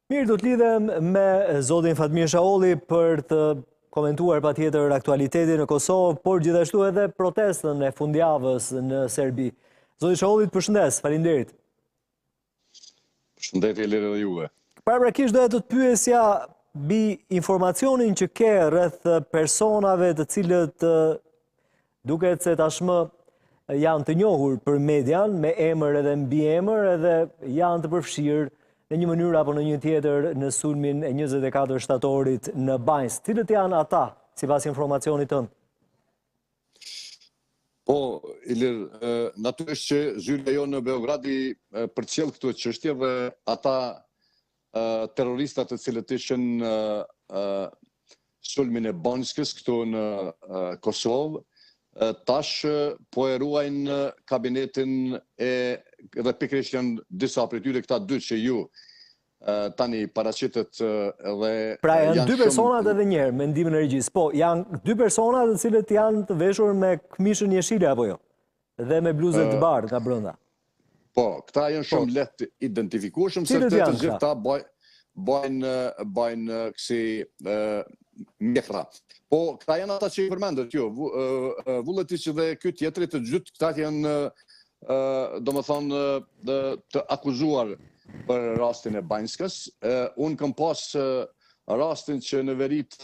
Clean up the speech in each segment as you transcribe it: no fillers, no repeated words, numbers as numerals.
Mirë, do të lidhem me zotin Fatmir Shaolli për të komentuar patjetër aktualitetin në Kosovë, por gjithashtu edhe protestën e fundjavës në Serbi. Zoti Shaolli, të përshëndes, faleminderit. Përshëndetje Lere dhe juve. Paraprakisht doja të të pyesja mbi informacionin që ke rreth personave të cilët duket se tashmë janë të njohur për median, me emër edhe mbi emër, edhe janë të përfshirë në një mënyrë apo në një tjetër në sulmin e 24 shtatorit në Banjs. Cilët janë ata, sipas informacionit tënd? Po, Ilir, natyrisht që zyrja jonë në Beogradi përcjell këtë çështje dhe ata terroristat të cilët ishin sulmin e Banjskës këtu në Kosovë, tash po e ruajnë kabinetin dhe pikërisht janë disa prej tyre këta dy që ju tani paraqitet dhe pra janë dy personat edhe njëherë me ndihmën e regjisë. Po, janë dy persona të cilët janë të veshur me këmishën jeshile apo jo? Dhe me bluzë të bardhë nga brenda. Po, këta janë shumë lehtë identifikueshëm se të gjithë ta bajnë kësi mjekra. Po, këta janë ata që i përmendët ju. Vulleti që dhe ky tjetri të gjithë këta janë domethënë të akuzuar për rastin e Banjskës. Unë kam pas rastin që në verit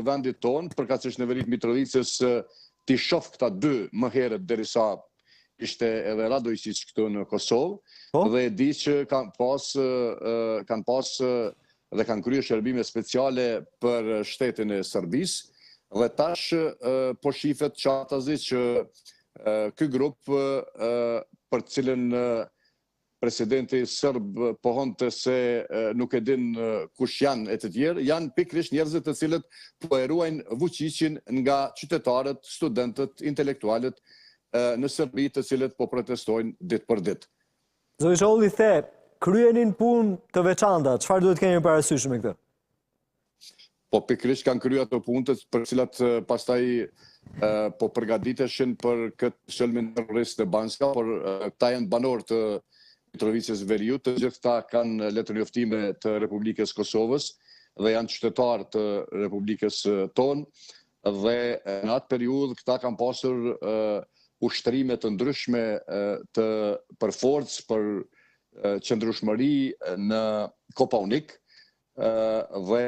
vendit tonë, përkatësisht në verit Mitrovicës, t'i shoh këta dy më herët derisa ishte edhe Radojčić këtu në Kosovë, dhe di që kanë pas dhe kanë kryer shërbime speciale për shtetin e Serbisë, dhe tash po shifet qartazi që ky grup për cilën presidenti serb pohonte se nuk e din kush janë e të tjerë, janë pikërisht njerëzit të cilët po e ruajnë Vučićin nga qytetarët, studentët, intelektualët në Serbi të cilët po protestojnë ditë për ditë. Zoti Shaolli the, kryenin punë të veçanta, çfarë duhet keni parasysh me këtë? Po pikërisht kanë kryer ato punët për cilat pastaj po përgatiteshin për këtë shëlmin terrorist të Banjska, por këta janë banorë të Mitrovicës Veriut, të gjithë këta kanë letër njoftime të Republikës Kosovës dhe janë qytetarë të Republikës tonë, dhe në atë periudhë këta kanë pasur ushtrime të ndryshme për forcë, për qëndrueshmëri në Kopaonik, dhe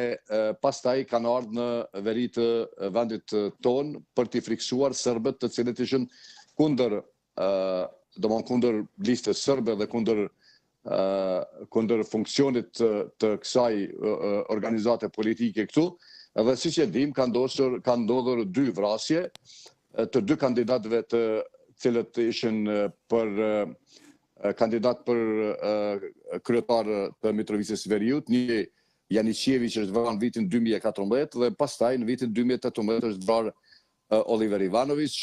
pastaj kanë ardhur në veri të vendit tonë për t'i friksuar serbët të cilët ishin kundër kundër listës serbe dhe kundër funksionit të kësaj organizate politike këtu, dhe siç e dim kanë ndodhur dy vrasje të dy kandidatëve të cilët ishin kandidat për kryetar të Mitrovicës Veriut, një Janićević është vrarë në vitin 2014 dhe pastaj në vitin 2018 është vrarë Oliver Ivanović,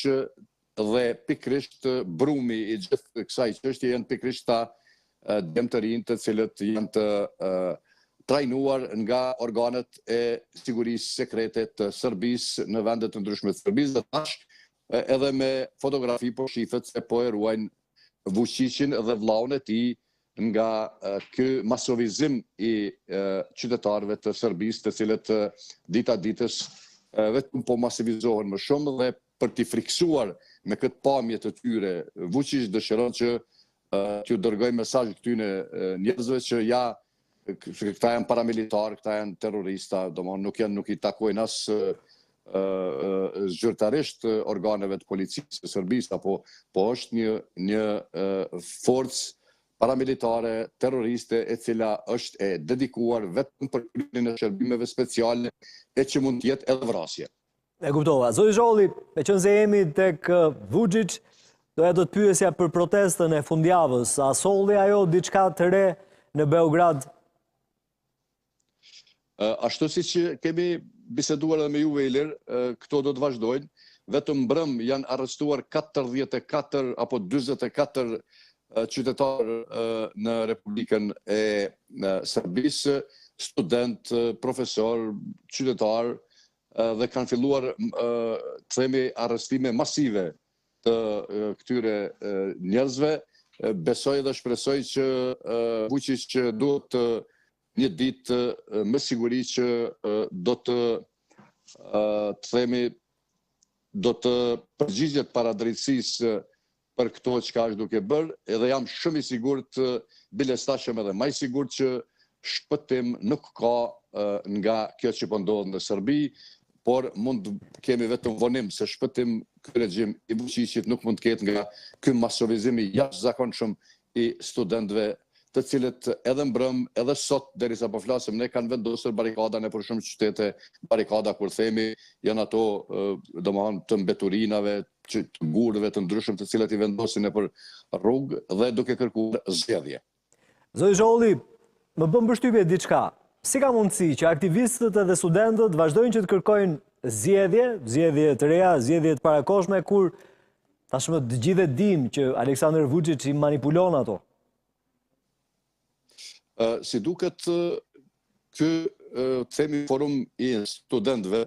dhe pikërisht brumi i gjithë kësaj çështje janë pikërisht ta djem të rinj të cilët janë të trajnuar nga organet e sigurisë sekrete të Serbisë në vende të ndryshme të Serbisë, dhe tash edhe me fotografi po shifet se po e ruajnë Vučićin dhe vllaun e tij nga ky masovizim i qytetarëve të Serbisë, të cilët dita ditës vetëm po masivizohen më shumë, dhe për t'i friksuar me këtë pamje të tyre, Vučić dëshiron që t'ju dërgoj mesazh këtyre njerëzve që këta janë paramilitar, këta janë terrorista, domethënë nuk i takojnë as zyrtarisht organeve të policisë së Serbisë, po është një forcë paramilitare, terroriste, e cila është e dedikuar vetëm për kryerin e shërbimeve speciale e që mund të jetë edhe vrasje. E kuptova. Zoti Shaolli, me qenë se jemi tek Vučić, doja do të pyesja për protestën e fundjavës. A solli ajo diçka të re në Beograd? Ashtu siç kemi biseduar edhe me juve, Ilir, këto do të vazhdojnë. Vetëm mbrëm janë arrestuar 44 apo 44 qytetarë në Republikën e Serbisë, student, profesor, qytetar, dhe kanë filluar të themi arrestime masive të këtyre njerëzve. Besoj dhe shpresoj që Vučić duhet të një ditë me siguri që do të themi, do të përgjigjet para drejtësisë për këto që ka është duke bërë, edhe jam shumë i sigurt, bile stashëm edhe maj sigurt që shpëtim nuk ka nga kjo që po ndodhë në Serbi, por mund kemi vetëm vonim se shpëtim ky regjim i Vučićit nuk mund të ketë nga ky masovizimi jashtëzakonshëm i studentëve, të cilët edhe mbrëm, edhe sot, derisa po flasim, ne kanë vendosur barikada në për shumë qytete, barikada kur themi, janë ato, domethënë të mbeturinave, të gurëve të ndryshëm të cilët i vendosin në për rrugë dhe duke kërkuar zgjedhje. Zoti Zholli, më bën përshtypje diçka. Si ka mundësi që aktivistët edhe studentët vazhdojnë që të kërkojnë zgjedhje të reja, zgjedhje të parakoshme, kur tashmë të gjithë dim që Aleksandar Vučić i manipulon ato? Si duket, ky themi forum i studentëve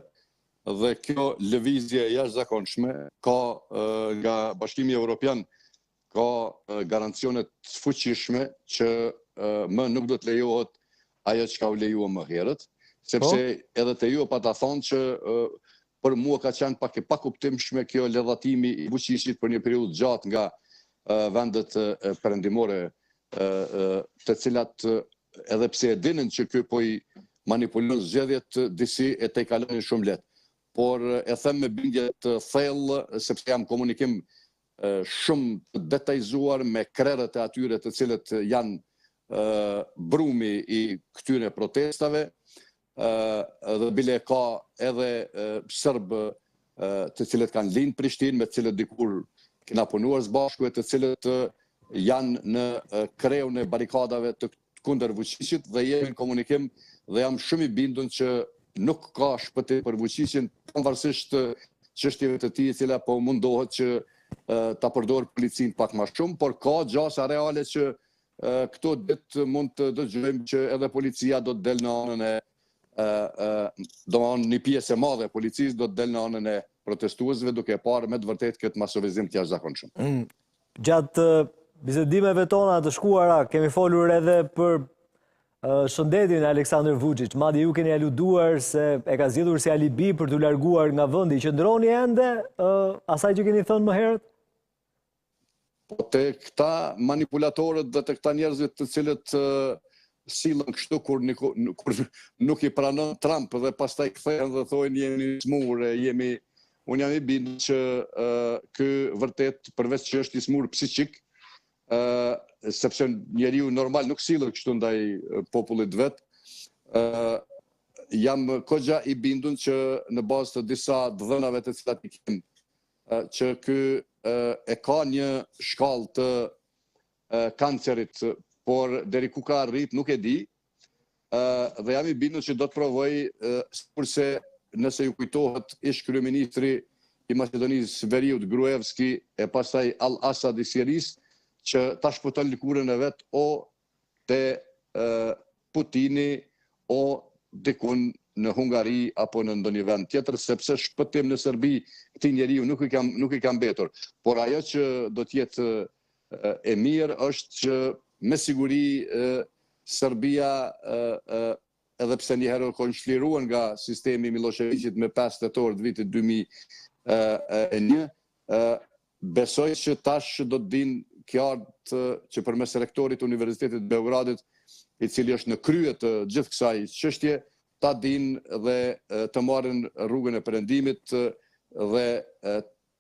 dhe kjo lëvizje jashtëzakonshme ka nga Bashkimi Evropian ka garancione të fuqishme që më nuk do të lejohet ajo që ka u lejuar më herët, sepse edhe te ju pa ta thonë që për mua ka qenë pak e pakuptimshme kjo ledhatimi i Vučićit për një periudhë gjatë nga vendet perëndimore, të cilat edhe pse e dinin që ky po i manipulon zgjedhjet, disi e te kalonin shumë lehtë. Por e them me bindje të thellë, sepse jam komunikim shumë detajzuar me krerët e atyre të cilët janë brumi i këtyre protestave, dhe bile ka edhe Serbë të cilët kanë lind Prishtinë, me të cilët dikur kena punuar së bashku, të cilët janë në kreun e barikadave të kundër Vučićit dhe jemi në komunikim dhe jam shumë i bindun që nuk ka shpëtim për Vučićin, pavarësisht çështjeve të tij, e cila po mundohet që ta përdor policin pak më shumë, por ka gjasa reale që këto ditë mund të dëgjojmë që edhe policia do të del në anën e domethënë një pjesë e madhe e policisë do të del në anën e protestuesve, duke parë me të vërtetë këtë masovizim të jashtëzakonshëm. Gjatë bisedimeve tona të shkuara kemi folur edhe për shëndetin e Aleksandar Vučić, madje ju keni aluduar se e ka zgjedhur si alibi për t'u larguar nga vendi. Qëndroni ende asaj që keni thënë më herët? Po te këta manipulatorët dhe te këta njerëzit të cilët sillen kështu kur nuk i pranon Trump dhe pastaj kthehen dhe thonë jemi smur, unë jam i bindur që ky vërtet përveç që është i smur psiqik, sepse njeriu normal nuk sillet kështu ndaj popullit vet, jam kogja i bindur që në bazë të disa dhënave të cilat i kem, që ky e ka një shkallë të kancerit, por deri ku ka arrit nuk e di, dhe jam i bindur që do të provoj, kurse nëse ju kujtohet ish kryeministri i Maqedonisë Veriut Gruevski e pastaj Al-Asad i Sirisë, që ta shpëton lëkurën e vet o te Putini o dikun në Hungari apo në ndonjë vend tjetër, sepse shpëtim në Serbi këtij njeriu nuk i ka mbetur. Por ajo që do të jetë e mirë është që me siguri Serbia, edhe pse njëherë ka shliruar nga sistemi Miloševićit me 5 tetor të vitit 2001, besoj që tash do të dinë qartë që përmes rektorit të Universitetit Beogradit, i cili është në krye të gjithë kësaj çështje, ta dinë dhe të marrin rrugën e perëndimit dhe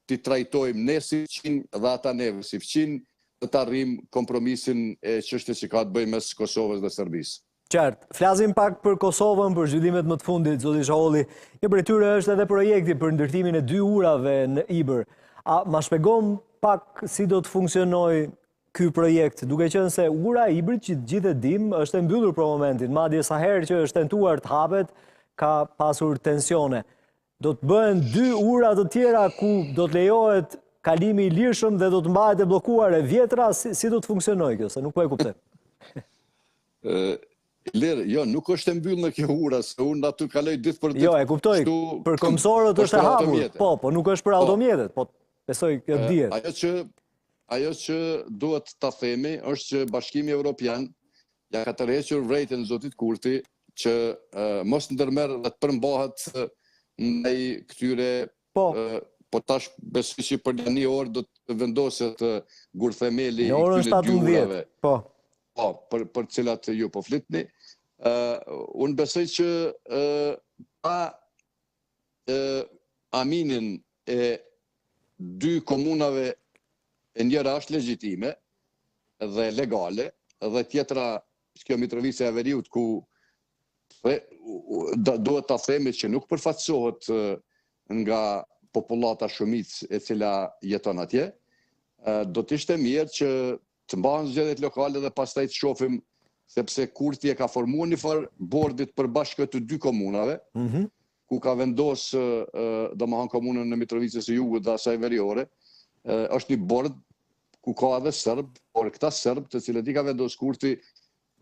t'i trajtojmë ne si fqin dhe ata neve si fqin, dhe të arrijmë kompromisin e çështjes që ka të bëjë mes Kosovës dhe Serbisë. Qartë, flasim pak për Kosovën, për zhvillimet më të fundit, zoti Zholli. Një prej tyre është edhe projekti për ndërtimin e 2 urave në Ibër. A ma shpjegon pak si do të funksionoj ky projekt, duke qenë se ura e Ibrit që gjithë e dim është e mbyllur për momentin, madje sa herë që është tentuar të hapet, ka pasur tensione. Do të bëhen 2 ura të tjera ku do të lejohet kalimi i lirshëm dhe do të mbahet e bllokuar e vjetra, si do të funksionoj kjo, se nuk po e kuptoj. Lirë, jo, nuk është e mbyllë në kjo ura, se unë aty kaloj ditë për ditë. Jo, e kuptoj, për komsorët është e hapur, po nuk është për automjetet, po besoj kjo dihet. Ajo që duhet ta themi është që Bashkimi Evropian ja ka tërhequr vrejtën zotit Kurti që mos ndërmerr dhe të përmbahet ndaj këtyre po tash besoj që për një orë do të vendoset gurthemeli i këtyre dy urave. Po, për cilat ju po flitni. Unë besoj që pa aminin e dy komunave e njëra është legjitime dhe legale, dhe tjetra kjo Mitrovica e Veriut ku duhet ta themi që nuk përfaqësohet nga popullata shumicë e cila jeton atje, do të ishte mirë që të mbahen zgjedhjet lokale dhe pastaj të shohim, sepse Kurti e ka formuar një farë bordit përbashkët të dy komunave, ku ka vendos domethënë komunën në Mitrovicës së Jugut dhe asaj veriore, është një bord ku ka edhe Serb, por këta Serb të cilët i ka vendos Kurti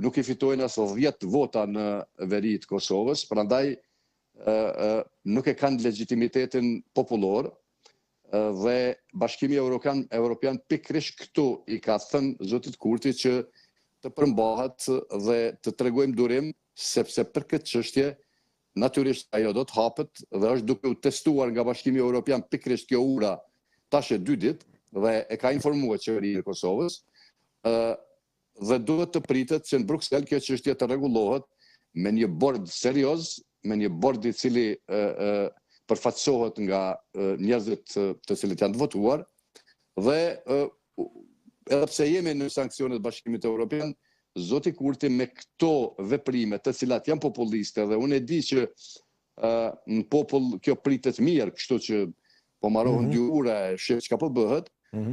nuk i fitojnë as 10 vota në veri të Kosovës, prandaj nuk e kanë legitimitetin popullor dhe Bashkimi Evropian pikërisht këtu i ka thënë zotit Kurti që të përmbahet dhe të tregojmë durim, sepse për këtë çështje natyrisht ajo do të hapet dhe është duke u testuar nga Bashkimi Evropian pikërisht kjo ura tash e 2 ditë dhe e ka informuar qeverinë e Kosovës dhe duhet të pritet që në Bruksel kjo çështje të rregullohet me një bord serioz, me një bord i cili përfaqësohet nga njerëzit të cilët janë të votuar dhe edhe pse jemi në sanksionet Bashkimit Evropian, zoti Kurti me këto veprime të cilat janë populliste dhe unë e di që në popull kjo pritet mirë, kështu që po marrohen dy ura e shef çka po bëhet,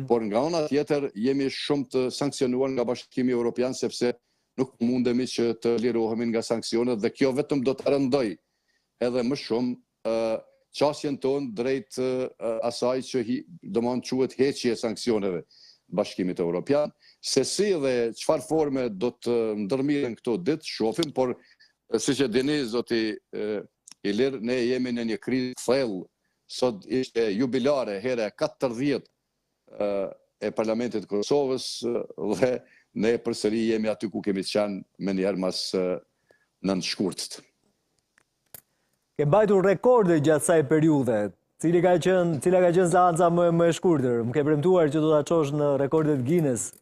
por nga ana tjetër jemi shumë të sanksionuar nga Bashkimi Evropian sepse nuk mundemi që të lirohemi nga sanksionet dhe kjo vetëm do të rëndoj edhe më shumë qasjen tonë drejt asaj që domethënë quhet heqje e sanksioneve Bashkimit Evropian. Se si dhe çfarë forme do të ndërmirën këto ditë, shohim, por siç e dini zoti Ilir, ne jemi në një krizë thellë. Sot ishte jubilare here 40 e Parlamentit të Kosovës dhe ne përsëri jemi aty ku kemi qenë me njëherë mas 9 shkurtit. Ke bajtur rekorde gjatë saj periudhe. Cila ka qenë seanca më e shkurtër? Më ke premtuar që do ta çosh në rekordet Guinness.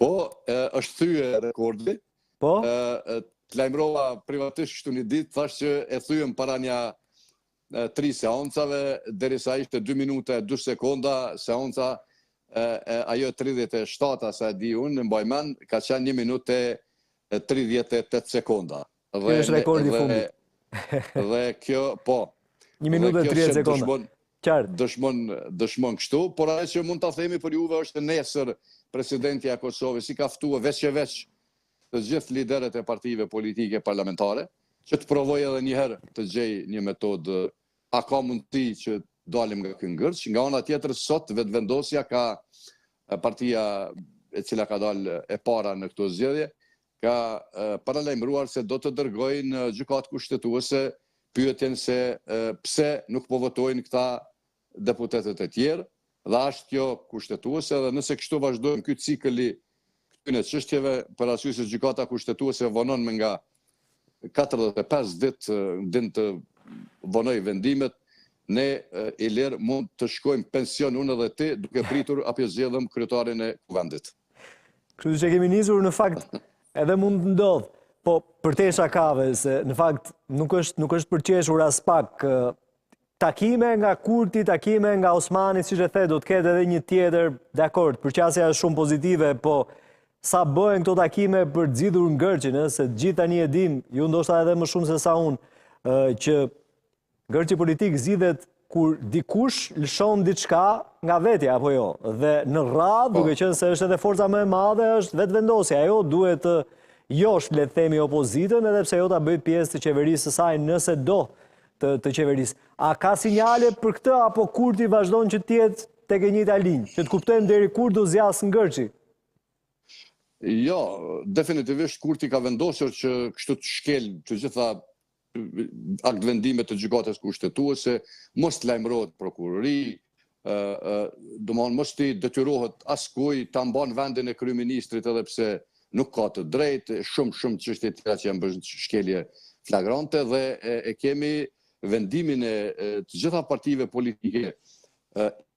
Po, është thye rekordi. Po? Të lajmërova privatisht kështu një ditë, thash që e thyem para një 3 seancave, derisa ishte 2 minuta e 2 sekonda, seanca ajo 37 sa di unë, në mbaj mend, ka qenë 1 minutë e 38 sekonda. Kjo është rekordi i fundit. Dhe kjo, po. 1 minutë e 30 sekonda. Qartë. Dëshmon kështu, por ajo që mund ta themi për juve është nesër presidenti i Kosovës i ka ftuar veç të gjithë liderët e partive politike parlamentare, që të provoj edhe njëherë të gjej një metodë, a ka mundësi që dalim nga ky ngërç. Nga ana tjetër, sot vetvendosja ka partia e cila ka dalë e para në këto zgjedhje, ka paralajmëruar se do të dërgojnë në gjykatë kushtetuese pyetjen se pse nuk po votojnë këta deputetët e tjerë, dhe është kjo kushtetuese dhe nëse kështu vazhdojmë ky cikël i këtyre çështjeve, për arsye se gjykata kushtetuese vonon me nga 45 ditë din të vonoj vendimet, ne Ilir mund të shkojmë pension unë edhe ti duke pritur apo zgjedhëm kryetarin e kuvendit. Kështu që kemi nisur në fakt edhe mund të ndodh, po për te shakave se në fakt nuk është përqeshur as pak takime nga Kurti, takime nga Osmani, siç e the, do të ketë edhe një tjetër, dakord, përqasja është shumë pozitive, po sa bëhen këto takime për të zgjidhur ngërçin, se të gjithë tani e dim, ju ndoshta edhe më shumë se sa unë, që ngërçi politik zgjidhet kur dikush lëshon diçka nga vetja apo jo. Dhe në radhë, duke qenë se është edhe forca më e madhe, është vetvendosja. Ajo duhet të josh, le të themi, opozitën, edhe pse ajo ta bëj pjesë të qeverisë së saj nëse do të qeverisë. A ka sinjale për këtë apo Kurti vazhdon që të jetë tek e njëjta linjë, që të kuptojmë deri kur do zjas ngërçi? Jo, definitivisht Kurti ka vendosur që kështu të shkel të gjitha akt vendime të gjykatës kushtetuese, mos të lajmërohet prokurori, domethënë mos të detyrohet askuj ta mban vendin e kryeministrit edhe pse nuk ka të drejtë, shumë çështje tjera që janë bërë shkelje flagrante dhe e kemi vendimin e të gjitha partive politike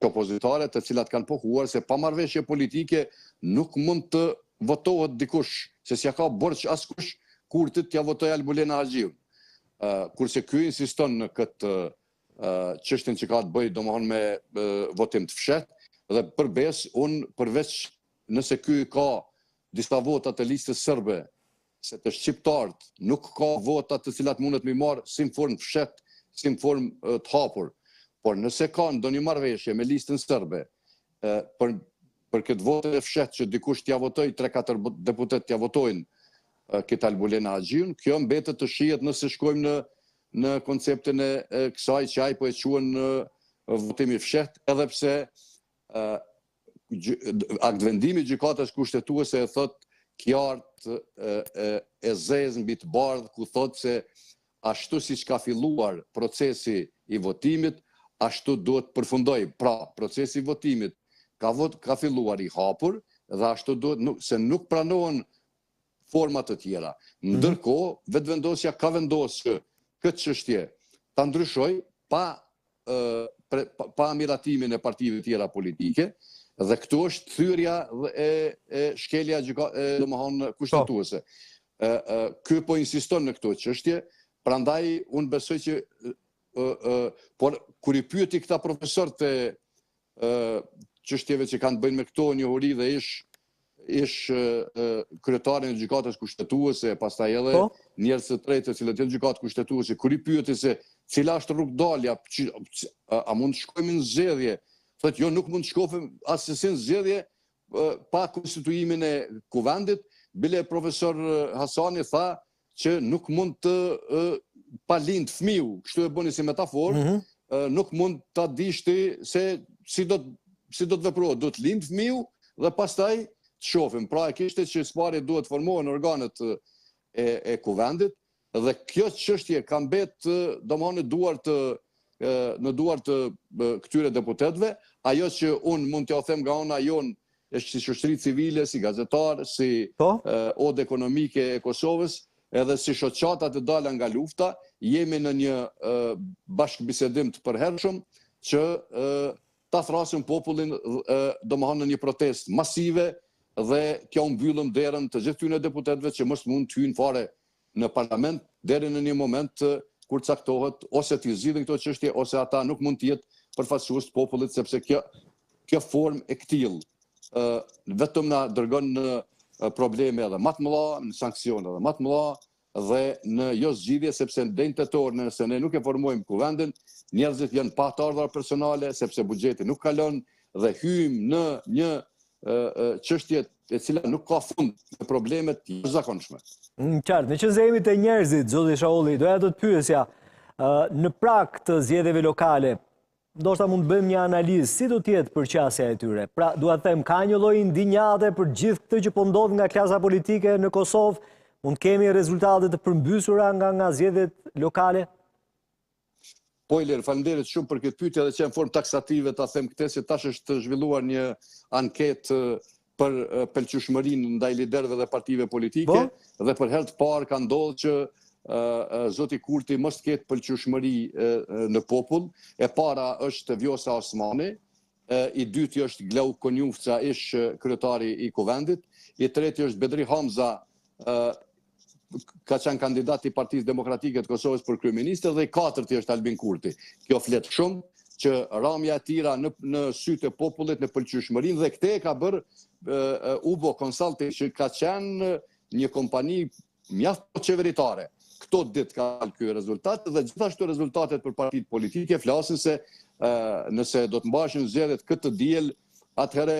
opozitare, të cilat kanë pohuar se pa marrëveshje politike nuk mund të votohet dikush, se s'ja ka borx askush kurtit t'ja votoj Albulena Haxhiun. Kurse ky insiston në këtë çështjen që ka të bëjë domethënë me votim të fshehtë dhe përbes unë përveç nëse ky ka disa vota të listës serbe, se të shqiptarët nuk ka vota të cilat mundet me marrë si në formë të fshehtë, si në formë të hapur. Por nëse ka ndonjë marrëveshje me listën serbe për këtë votë e fshehtë që dikush t'ja votoj, 3-4 deputet t'ja votojnë këtë Albulena Haxhiun, kjo mbetet të shihet nëse shkojmë në konceptin e kësaj që ai po e quhen votimi fshehtë, edhe pse aktvendimi i gjykatës kushtetuese e thot qartë e zezë mbi të bardhë, ku thot se ashtu siç ka filluar procesi i votimit, ashtu duhet përfundoj. Pra, procesi i votimit ka filluar i hapur dhe ashtu duhet, se nuk pranohen forma të tjera. Ndërkohë, vetëvendosja ka vendosur këtë çështje ta ndryshoj pa miratimin e partive tjera politike, dhe këtu është thyrja e shkelja domethënë kushtetuese. Ky po insiston në këtë çështje, prandaj unë besoj që por kur i pyeti këta profesorët e çështjeve që kanë të bëjnë me këto njohuri dhe ish kryetarin e gjykatës kushtetuese, pastaj edhe njerëz të tretë të cilët janë gjykatë kushtetuese, kur i pyeti se cila është rrugë dalja, a mund të shkojmë në zgjedhje? Thotë jo, nuk mund të shkofim asnjë zgjedhje pa konstituimin e kuvendit. Bile profesor Hasani tha që nuk mund të pa lind fëmiu, kështu e bëni si metaforë, nuk mund ta dishti se si do të veprohet, do të lind fëmiu dhe pastaj të shohim. Pra e kishte që sipari duhet formohen organet e kuvendit dhe kjo çështje ka mbet domosdoshmë në duart të këtyre deputetëve. Ajo që unë mund t'ja them nga ana jonë është si shoqëri civile, si gazetar, si odë ekonomike e Kosovës, edhe si shoqata të dala nga lufta, jemi në një bashkëbisedim të përhershëm që ta thrasim popullin domosdoshmë në një protestë masive dhe t'ja mbyllëm derën të gjithë këtyre deputetëve që mos mund të hyjnë fare në parlament deri në një moment kur caktohet ose t'i zgjidhin këto çështje ose ata nuk mund të jetë përfaqësues të popullit, sepse kjo formë e këtill vetëm na dërgon në probleme edhe më të mëdha, në sanksione edhe më të mëdha dhe në jo zgjidhje, sepse në detin tetor nëse ne nuk e formojmë kuvendin, njerëzit janë pa të ardhurar personale, sepse buxheti nuk kalon dhe hyjmë në një çështje e cila nuk ka fund në problemet të jashtëzakonshme. Qartë, në qëse jemi të njerëzit, zoti Shaulli, doja të pyesja, në prag të zgjedhjeve lokale, ndoshta mund të bëjmë një analizë, si do të jetë përqasja e tyre? Pra, dua të them, ka një lloj ndinjate për gjithë këtë që po ndodh nga klasa politike në Kosovë? Mund kemi rezultate të përmbysura nga zgjedhjet lokale? Po, Ilir, faleminderit shumë për këtë pyetje dhe që në formë taksative ta them këtë se tash është zhvilluar një anketë për pëlqyeshmërinë ndaj liderëve dhe partive politike dhe për herë të parë ka ndodhur që zoti Kurti mos ketë pëlqyeshmëri në popull. E para është Vjosa Osmani, i dyti është Glau Konjufca, ish kryetari i kuvendit, i treti është Bedri Hamza, ka qenë kandidat i Partisë Demokratike të Kosovës për kryeminist dhe i katërti është Albin Kurti. Kjo flet shumë që ramja e tira në sytë e popullit në pëlqyeshmërinë dhe këtë ka bërë Ubo Consulting, që ka qenë një kompani mjaft qeveritare. Këto ditë ka ky rezultat dhe gjithashtu rezultatet për partitë politike flasin se nëse do të mbashin zgjedhjet këtë diel, atëherë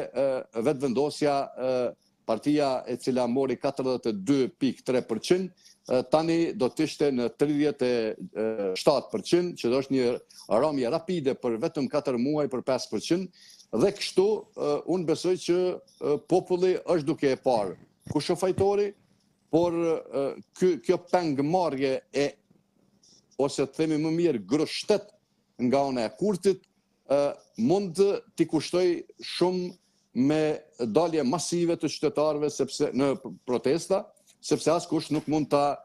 vetëvendosja partia e cila mori 42.3%, tani do të ishte në 37%, që do është një ramje rapide për vetëm 4 muaj për 5%, dhe kështu unë besoj që populli është duke e parë kush është fajtori, por kjo pengmarrje ose të themi më mirë grështet nga ana e Kurtit, mund t'i kushtoj shumë me dalje masive të qytetarëve në protesta, sepse askush nuk mund ta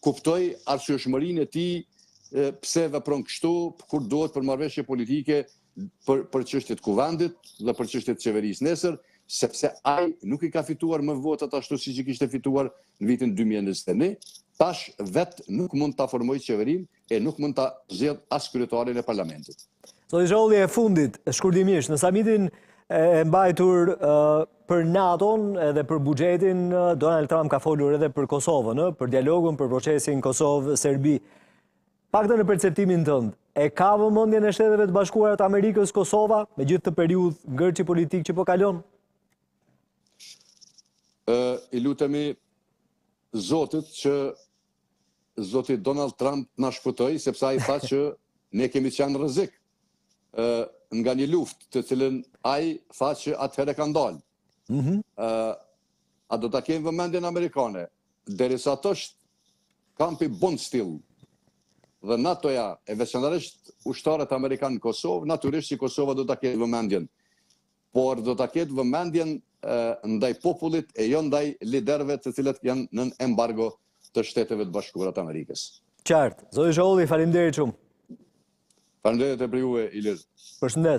kuptoj arsyeshmërinë e tij pse vepron kështu kur duhet për marrëveshje politike për çështjet kuvendit dhe për çështjet qeverisë nesër, sepse ai nuk i ka fituar më votat ashtu siç i kishte fituar në vitin 2021, tash vet nuk mund ta formojë qeverinë e nuk mund ta zgjedh as kryetarin e parlamentit. Zoti Zholli, e fundit, shkurtimisht, në samitin e mbajtur për NATO-n edhe për buxhetin, Donald Trump ka folur edhe për Kosovën, për dialogun, për procesin Kosovë-Serbi. Paktën në perceptimin tënd, e ka vëmendjen e Shteteve të Bashkuara të Amerikës Kosova me gjithë të periudhë ngërçi politik që po kalon? I lutemi Zotit që Zoti Donald Trump na shpëtoi, sepse ai tha që ne kemi qenë rrezik nga një luftë të cilën ai tha që atëherë ka ndalë. A do ta kemi vëmendjen amerikane, derisa të është kampi Bondstill dhe NATO-ja, e veçanërisht ushtarët amerikanë në Kosovë, natyrisht që Kosova do ta ketë vëmendjen, por do ta ketë vëmendjen ndaj popullit e jo ndaj liderëve të cilët janë në embargo të Shteteve të Bashkuara të Amerikës. Qartë. Zoti Zholli, faleminderit shumë. Faleminderit e për juve, Ilir. Përshëndes.